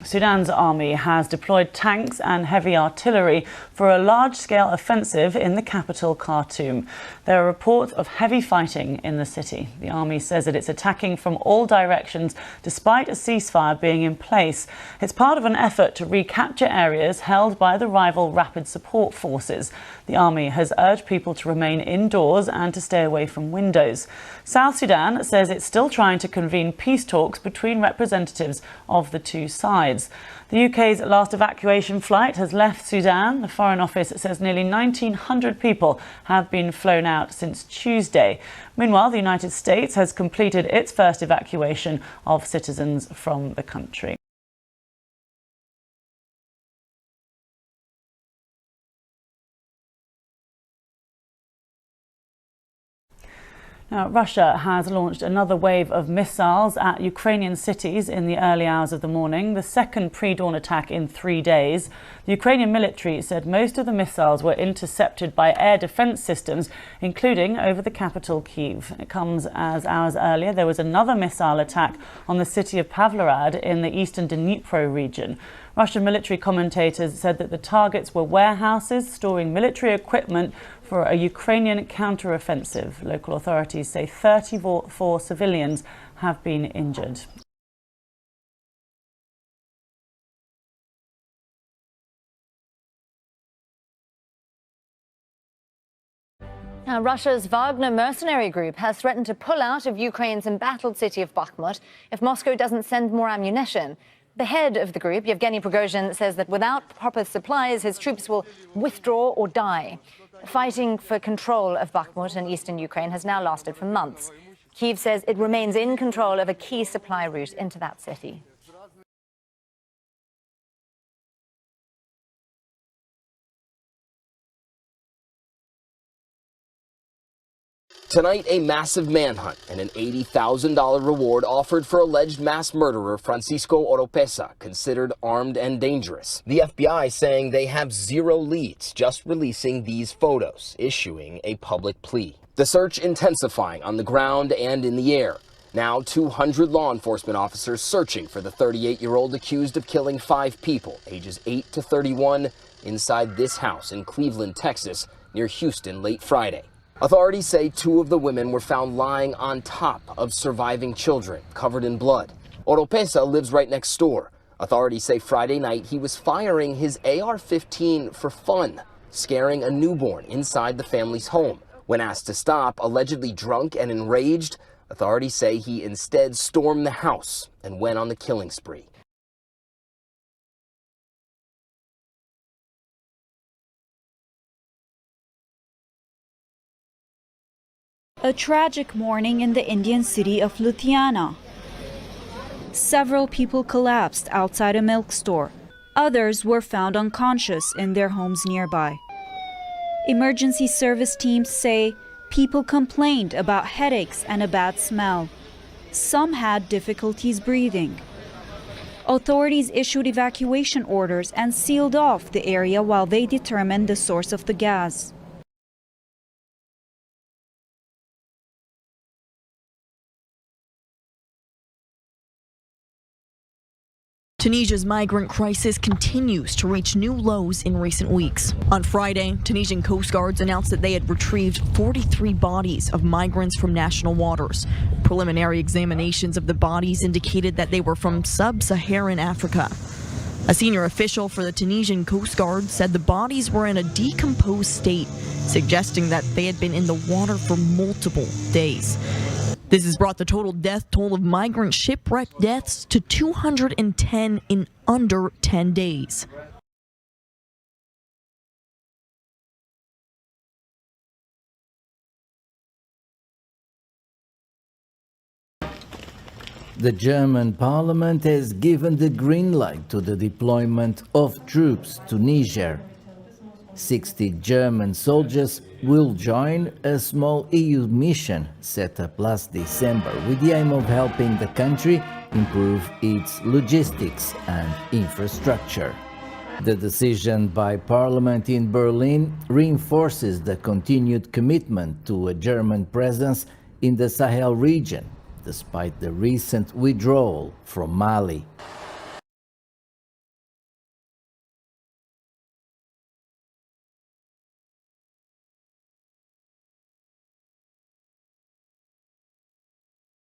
Sudan's army has deployed tanks and heavy artillery for a large-scale offensive in the capital, Khartoum. There are reports of heavy fighting in the city. The army says that it's attacking from all directions despite a ceasefire being in place. It's part of an effort to recapture areas held by the rival Rapid Support Forces. The army has urged people to remain indoors and to stay away from windows. South Sudan says it's still trying to convene peace talks between representatives of the two sides. The UK's last evacuation flight has left Sudan. The Foreign Office says nearly 1,900 people have been flown out since Tuesday. Meanwhile, the United States has completed its first evacuation of citizens from the country. Now, Russia has launched another wave of missiles at Ukrainian cities in the early hours of the morning, the second pre-dawn attack in 3 days. The Ukrainian military said most of the missiles were intercepted by air defense systems, including over the capital, Kyiv. It comes as hours earlier there was another missile attack on the city of Pavlograd in the eastern Dnipro region. Russian military commentators said that the targets were warehouses storing military equipment for a Ukrainian counter-offensive. Local authorities say 34 civilians have been injured. Now, Russia's Wagner mercenary group has threatened to pull out of Ukraine's embattled city of Bakhmut if Moscow doesn't send more ammunition. The head of the group, Yevgeny Prigozhin, says that without proper supplies, his troops will withdraw or die. Fighting for control of Bakhmut in eastern Ukraine has now lasted for months. Kyiv says it remains in control of a key supply route into that city. Tonight, a massive manhunt and an $80,000 reward offered for alleged mass murderer Francisco Oropesa, considered armed and dangerous. The FBI saying they have zero leads, just releasing these photos, issuing a public plea. The search intensifying on the ground and in the air. Now 200 law enforcement officers searching for the 38-year-old accused of killing 5 people, ages 8 to 31, inside this house in Cleveland, Texas, near Houston late Friday. Authorities say 2 of the women were found lying on top of surviving children, covered in blood. Oropesa lives right next door. Authorities say Friday night he was firing his AR-15 for fun, scaring a newborn inside the family's home. When asked to stop, allegedly drunk and enraged, authorities say he instead stormed the house and went on the killing spree. A tragic morning in the Indian city of Ludhiana. Several people collapsed outside a milk store. Others were found unconscious in their homes nearby. Emergency service teams say people complained about headaches and a bad smell. Some had difficulties breathing. Authorities issued evacuation orders and sealed off the area while they determined the source of the gas. Tunisia's migrant crisis continues to reach new lows in recent weeks. On Friday, Tunisian Coast Guards announced that they had retrieved 43 bodies of migrants from national waters. Preliminary examinations of the bodies indicated that they were from sub-Saharan Africa. A senior official for the Tunisian Coast Guard said the bodies were in a decomposed state, suggesting that they had been in the water for multiple days. This has brought the total death toll of migrant shipwreck deaths to 210 in under 10 days. The German parliament has given the green light to the deployment of troops to Niger. 60 German soldiers will join a small EU mission set up last December with the aim of helping the country improve its logistics and infrastructure. The decision by Parliament in Berlin reinforces the continued commitment to a German presence in the Sahel region, despite the recent withdrawal from Mali.